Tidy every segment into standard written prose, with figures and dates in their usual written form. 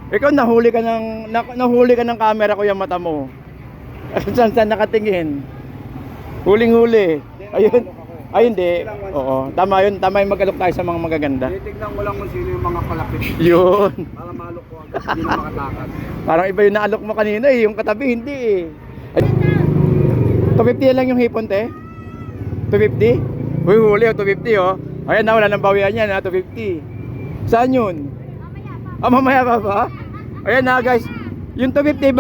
Ikaw nahuli ka ng camera ko yung mata mo. Saan nakatingin? Huling-huli. Ayun. Ay hindi. Oo. Tama yun. Tama yung mag-alok tayo sa mga magaganda. Titignan ko lang kung sino yung mga palapit. Yun. Para malok ko agad. Hindi na makatakas. Parang iba yung naalok mo kanina eh. Yung katabi hindi eh. 250 lang yung hipon te? 250? Uy huli oh 250 oh. Ayan na wala nang bawian yan ha 250. Saan yun? Mamaya pa ba? Ayan na guys. Yung 250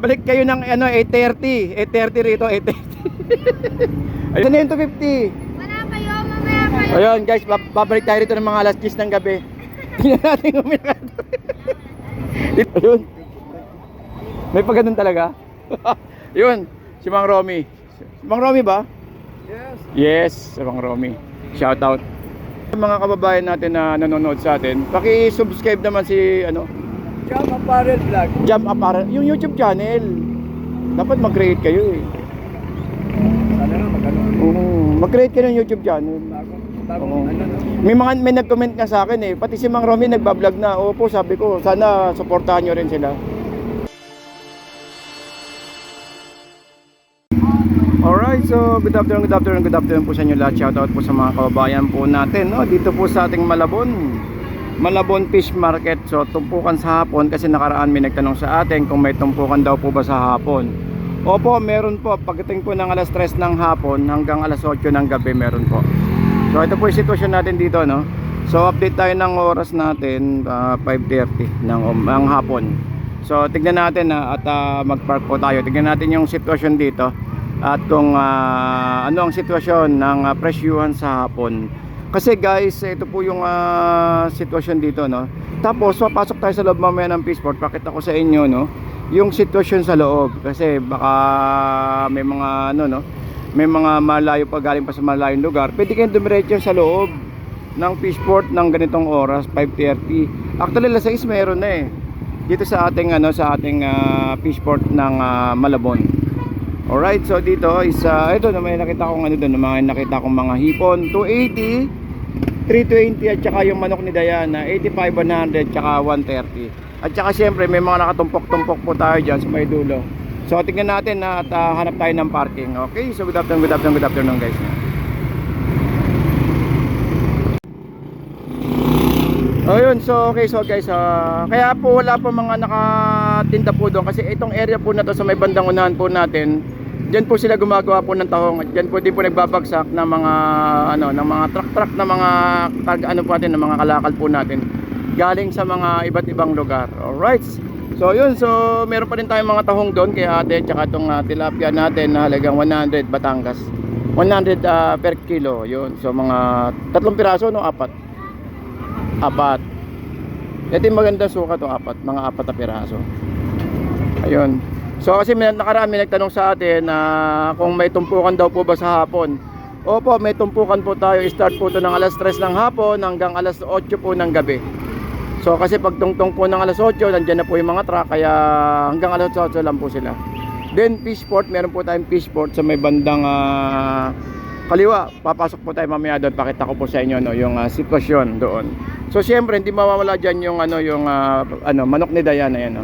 balik kayo ng ano 830. 830 rito 830. Ayun na yung 250. Wala kayo, mamaya kayo. Ayun guys, babalik tayo rito ng mga alas 10 ng gabi. Tingnan natin kung may nakatabi. Ayun. May pagano'n talaga. Yun, si Mang Romy. Si Mang Romy ba? Yes. Yes, si Mang Romy. Shout out. Mga kababayan natin na nanonood sa atin, paki-subscribe naman si ano, Jam Apparel Vlog. Jam Apparel, yung YouTube channel. Dapat mag-create kayo eh. Sana na magano. Oo, mag-create kayo ng YouTube channel. Oo. Ano no? May nag-comment nga sa akin eh, pati si Mang Romy nagba-vlog na. Opo, sabi ko, sana suportahan nyo rin sila. Alright, so good afternoon po sa inyo lahat. Shoutout po sa mga kababayan po natin, no? Dito po sa ating Malabon Fish Market. So tumpukan sa hapon kasi nakaraan may nagtanong sa atin kung may tumpukan daw po ba sa hapon. Opo, meron po. Pagdating po ng alas 3 ng hapon hanggang alas 8 ng gabi meron po. So ito po yung sitwasyon natin dito, no? So update tayo ng oras natin 5:30 ng hapon. So tignan natin at mag-park po tayo. Tignan natin yung sitwasyon dito at kung ano ang sitwasyon ng presyuhan sa hapon. Kasi guys, ito po yung sitwasyon dito, no? Tapos papasok tayo sa loob mamaya ng Peaceport. Pakita ko sa inyo, no, yung sitwasyon sa loob kasi baka may mga ano, no, may mga malayo pa, galing pa sa malayong lugar. Pwede kayong dumiretso sa loob ng Peaceport ng ganitong oras, 5:30. Actually, alas 6 meron na eh. Dito sa ating ano, sa ating Peaceport ng Malabon. Alright, so dito is ito na may nakita kong ano doon, mga nakita kong mga hipon, 280, 320 at saka yung manok ni Diana, 85, 100 tsaka 130. At saka syempre may mga nakatumpok-tumpok po tayo dyan sa may dulo. So tingnan natin at hanap tayo ng parking. Okay, so good afternoon guys. Ayun, so okay, so guys, kaya po wala po mga nakatinda po doon kasi itong area po na to sa may bandang unahan po natin, diyan po sila gumagawa po ng tahong at diyan po din po nagbabagsak ng mga ano, ng mga truck na mga ano po natin, ng mga kalakal po natin galing sa mga iba't ibang lugar. Alright. So yun, so meron pa rin tayong mga tahong doon kay ate, tsaka itong tilapia natin na halagang 100 Batangas. 100 per kilo, yun. So mga 3 piraso no, 4. Ito yung magandang suka to, mga 4 na piraso. Ayun. So kasi nakaraan may nagtanong sa atin na kung may tumpukan daw po ba sa hapon. Opo, may tumpukan po tayo. Start po to ng alas 3 ng hapon hanggang alas 8 po ng gabi. So kasi pag tungtong po ng alas 8, nandiyan na po yung mga truck, kaya hanggang alas 8 lang po sila. Then Peaceport, meron po tayong Peaceport sa may bandang kaliwa. Papasok po tayo mamaya doon, pakita ko po sa inyo, no, yung sitwasyon doon. So siyempre hindi mawawala diyan yung ano, yung ano, manok ni Diana, yan, no.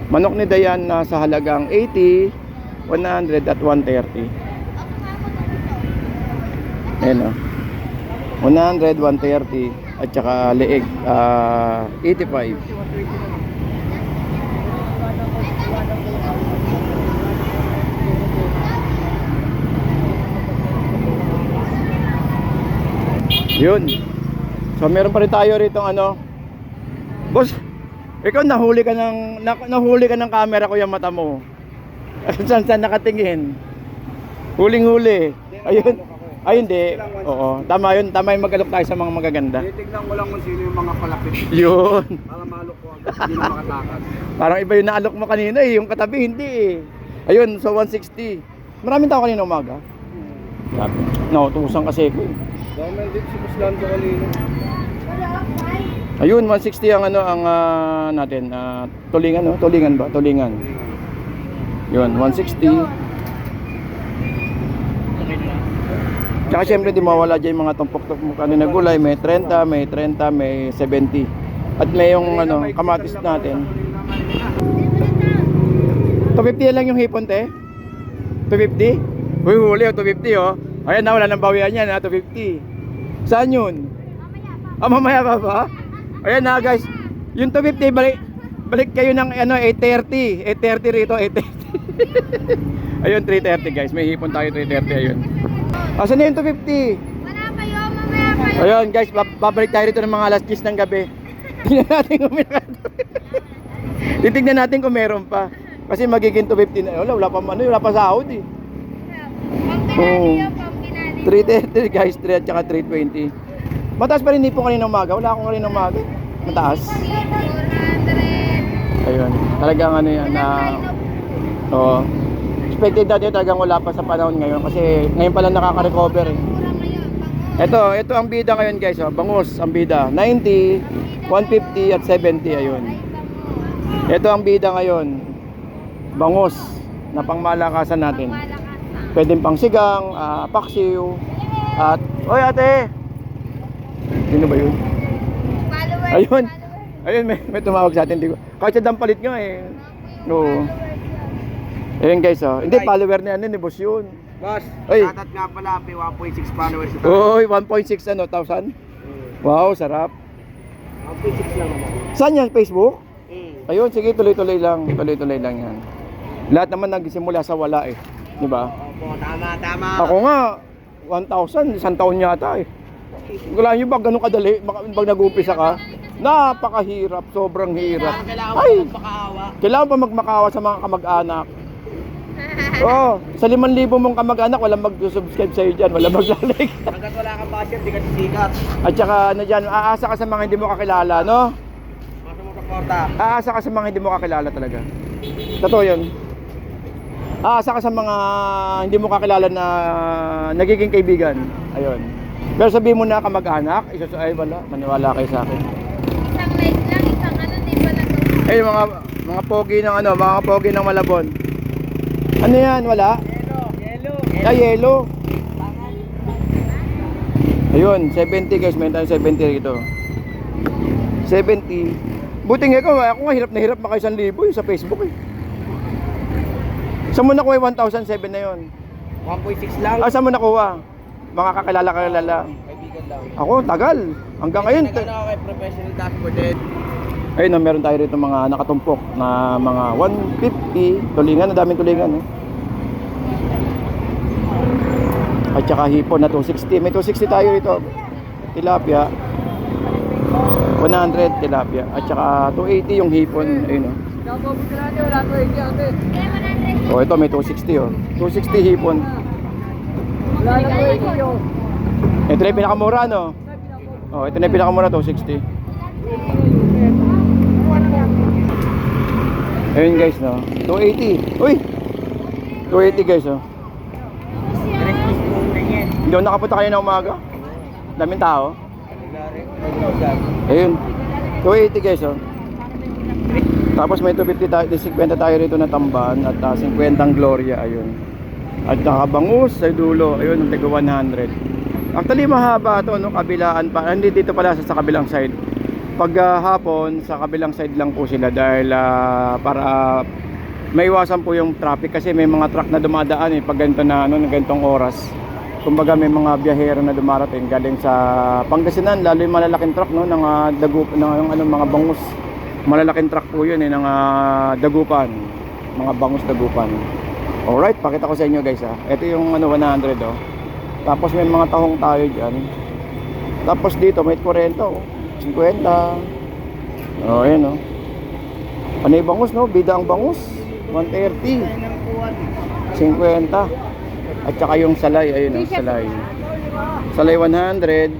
Manok ni Diana sa halagang 80, 100 at 130. Ayan, no. 100, 130 at saka leeg 85. Yun. So meron pa rin tayo rito ano. Boss, ikaw nahuli ka ng camera ko yung mata mo. Saan nakatingin? Huling-huli. Ayun. Ay hindi. Oo, tama yun. Tama yung mag-alok tayo sa mga magaganda. Titignan ko lang kung sino yung mga palapit. Yun. Para malok ko agad. Hindi na makatakas. Parang iba yung naalok mo kanina eh. Yung katabi hindi eh. Ayun, so 160. Maraming tao kanina umaga. Sabi. Nautusan kasi ko eh. Dahil din si Buslando kanina. Ayun, 160 ang ano ang natin, tulingan, no? Tulingan ba? Tulingan. Yun, 160. Tsaka syempre di mawala dyan yung mga tumpok-tumpok ano na gulay, may 30, may 70. At may yung ano, kamatis natin. 250 lang yung hipon, te. 250? Uy, huli, 250 oh. Ayan na, wala nang bawian yan, 250. Saan yun? Mamaya pa ba? Ayan na, guys. Yung 250, balik kayo ng ano, 830. 830 rito, 830. Ayun, 330 guys. May hipon tayo, 330, ayun. Asan na yung 250? Wala kayo, mamaya kayo. Ayun, guys, babalik tayo rito ng mga alas 10 ng gabi. Tingnan natin kung meron. Titignan natin kung meron pa. Kasi magiging 250 na. Wala pa ano, wala pa sahod eh. Pang kinali. 330 guys, 3 at saka 320. Mataas pa rin hipon kanina umaga. Wala akong kanina umaga. Mataas. 400. Ayun. Talagang ano yan na oo. Expected natin talagang wala pa sa panahon ngayon kasi ngayon pa lang nakaka-recover eh. Ito ang bida ngayon guys, oh. Bangus ang bida. 90, 150 at 70 ayun. Ito ang bida ngayon. Bangus na pangmalakasan natin. Pwedeng pang sigang, paksiw at oy ate. Sino ba yun? Followers. Ayun. Ayun, may tumawag sa atin. Kahit sa dampalit nga eh. Oo. Ayun guys, oh. Hindi, follower na yan, boss yun. Boss, Ay. tatat nga pala, may 1.6 followers ito. Oy, 1.6 ano, 1,000? Wow, sarap. 1.6 lang naman. Saan yan? Facebook? Mm. Ayun, sige, tuloy-tuloy lang. Tuloy-tuloy lang yan. Lahat naman nagsimula sa wala eh. Di ba? Opo, tama. Ako nga, 1,000, isang taon yata eh. Wala nyo ba ganun kadali? Pag nag-umpisa ka? Napakahirap, sobrang hirap. Kailangan Ay! mo magpakaawa. Kailangan pa magmakawa sa mga kamag-anak. Oh, sa 5,000 mong kamag-anak, walang mag-subscribe sa'yo dyan, walang mag-like. Hanggat wala kang basher, di ka sisikat. At saka ano dyan, aasa ka sa mga hindi mo kakilala, no? Masa mo kaporta. Aasa ka sa mga hindi mo kakilala talaga. Totoo yun. Aasa ka sa mga hindi mo kakilala na nagiging kaibigan. Ayun. Pero sabihin mo na kamag-anak, ay wala, maniwala kayo sa akin. Isang like lang, isang ano, di ba nagawa? Ay, mga pogi ng ano, mga pogi ng Malabon. Ano yan, wala? Yellow. Ay, yellow. Ayun, 70 guys, may tayo 70 rito. 70. Buti nga ako nga hirap na hirap maka 1,000 yung sa Facebook eh. Saan mo nakuha yung 1,007 na yun? 1.6 lang. Saan mo nakuha? Mga kakilala. Kaibigan lang. Ako, tagal. Hanggang ngayon. Nag-ano ako kay professional dashboard din. Ayun, meron tayo rito mga nakatumpok na mga 150 tulingan, ang daming tulingan eh. At saka hipon na 260. May 260 tayo rito. Tilapia 100 tilapia. At saka 280 yung hipon. Ayun oh. Oh, ito may 260 oh. 260 hipon. Ito na yung pinakamura no. Oh, ito na yung pinakamura 260. Ayun guys no. 280. Uy. 280 guys oh. Hindi ako nakapunta kanina umaga. Daming tao. Ayun. 280 guys oh. Tapos may 250 tayo, 50 tayo rito na tamban at 50 ang Gloria, ayun. At nakabangus sa dulo, ayun, ang tiga 100. Actually mahaba to, no, kabilaan pa. Hindi dito pala sa kabilang side. Pag hapon, sa kabilang side lang po sila dahil para maiwasan po yung traffic kasi may mga truck na dumadaan pag ganito na ano, ganitong oras. Kumbaga may mga biyahero na dumarating galing sa Pangasinan, lalo yung malalaking truck no ng dagup ng mga bangus. Malalaking truck po 'yun ng dagupan, mga bangus dagupan. Alright, pakita ko sa inyo guys ha. Ito yung 100 oh. Tapos may mga tahong tayo diyan. Tapos dito may 40 oh. 50. Oh, ayan oh. Ano yung bangus no? Bida ang bangus. 130. 50. At saka yung salay, ayun oh, salay. Salay 100.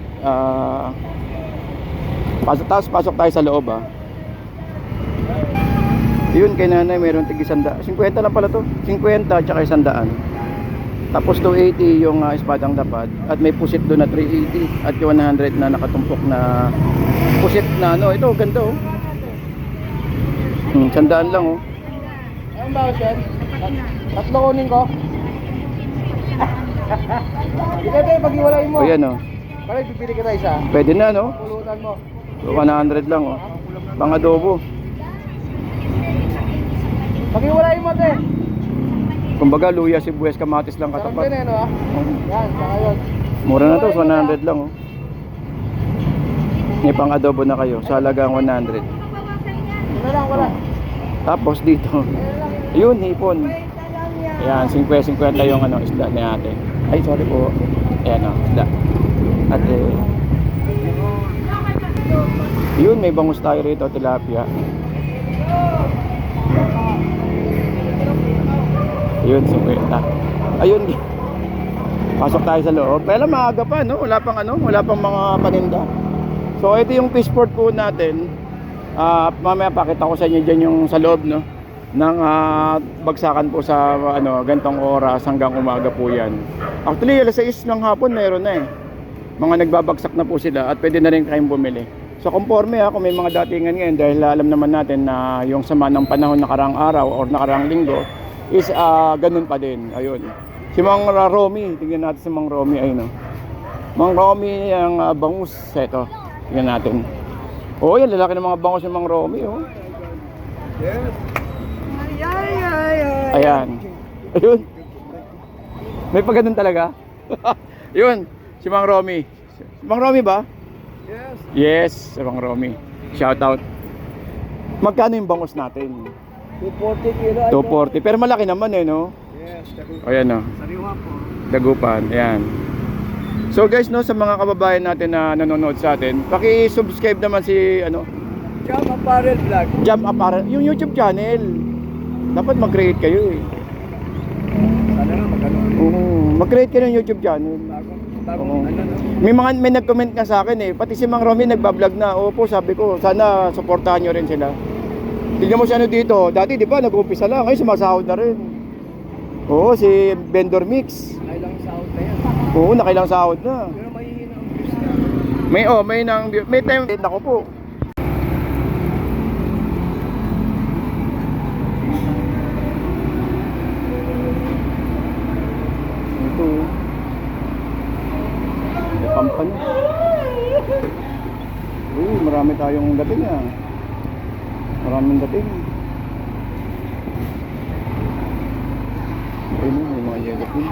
Pasok tayo sa loob ah. Yun kay nanay mayroon tig 100. 50 lang pala to. 50 at saka 100. Tapos 280 yung espadang lapad at may pusit doon na 380 at yung 100 na nakatumpok na pusit na ano. Ito ganda oh. 100 lang oh. Ano ba siya? Tatlo kunin ko. Ito pag-iwalay mo. O yan oh. Pare, pipili kita isa. Pwede na no. Pulutan mo. 100 lang oh. Pang adobo. Pag-iwalay mo, te. Kumbaga, luya, sibuyas, kamatis lang Sarap katapat. din eh, no? ah? Yan, saka yun. Mura na to, 100 lang oh. May pang adobo na kayo, sa halagang 100. Ano lang, wala. Tapos dito, yun, hipon. Ayan, 50-50 yung ano, isda ni ate. Ay, sorry po. Ayan o, isda. At yun, may bangus tayo rito, tilapia. Yun, 50. Ayun, pasok tayo sa loob. Pero maaga pa, no? Wala pang ano, wala pang mga paninda. So, ito yung fish port po natin. Mamaya pakita ko sa inyo dyan yung sa loob, no? Ng bagsakan po sa ano, gantong oras hanggang umaga po yan. Actually, alas 6 ng hapon meron na eh. Mga nagbabagsak na po sila at pwede na rin kayong bumili. So, conforme kung may mga datingan ngayon dahil alam naman natin na yung sama ng panahon nakarang araw or nakarang linggo is ganun pa din. Ayun. Si Mang Romy, tingnan natin si Mang Romy, ayun o. Mang Romy ang bangus. Ito, tingnan natin. Oh, yan, lalaki ng mga bangus yung Mang Romy, oh. Yes. Ayan. Ayun. May pagganun talaga. Yun, si Mang Romy. Mang Romy ba? Yes. Yes, si Mang Romy. Shout out. Magkano yung bangus natin? 240 kilo. 240. Pero malaki naman eh, no? Yes. Ayan, no? Sariwa po. Dagupan. Ayan. So guys, no, sa mga kababayan natin na nanonood sa atin, paki-subscribe naman si ano, Jam Apparel Vlog. Jam Apparel, yung YouTube channel. Dapat mag-create kayo eh. Sana nga magano. Oo, mag-create kayo ng YouTube channel. Bagong Oo. ano no? May nag-comment nga sa akin eh, pati si Mang Romy nagba-vlog na. Opo, sabi ko, sana suportahan nyo rin sila. Tignan mo si ano dito, dati di ba nag-umpisa lang, ngayon sumasahod na rin. Oo, si Vendor Mix. Kailang sahod na yan. Oo, nakailang sahod na. Pero mahihina ang views na. May time din ako po. Ito. May pampan. Uy, marami tayong dating ah. Maraming dating. Ayun, may mga yellow pin.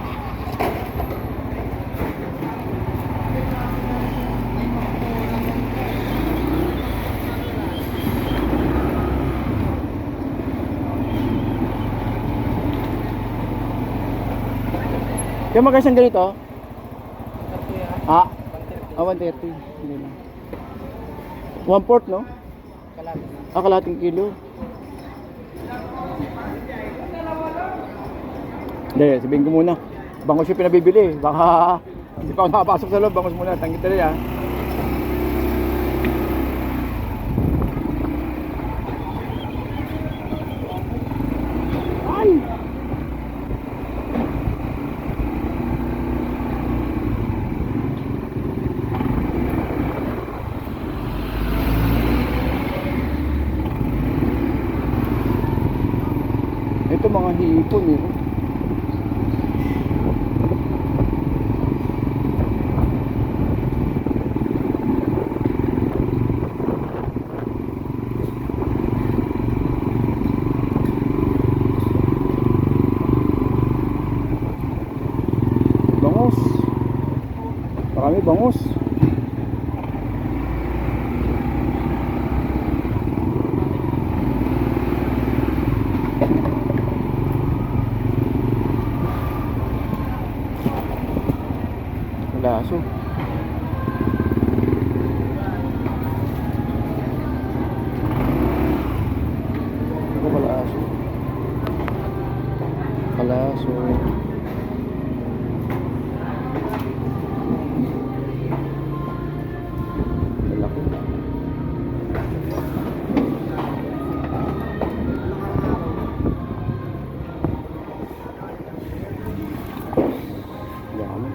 Kaya magkano isang ganito? Ah, 130. Hindi na. 1/4, no? Kalahating kilo. Hindi, sabihin ko muna. Bangus yung pinabibili. Baka hindi pa ako nakapasok sa loob. Bangus muna. Tanggit tuloy ah. Ay! Ito mga hipon eh. Bangus. Marami bangus. Laso. Ito palaso. Palaso. Malaki. Dami.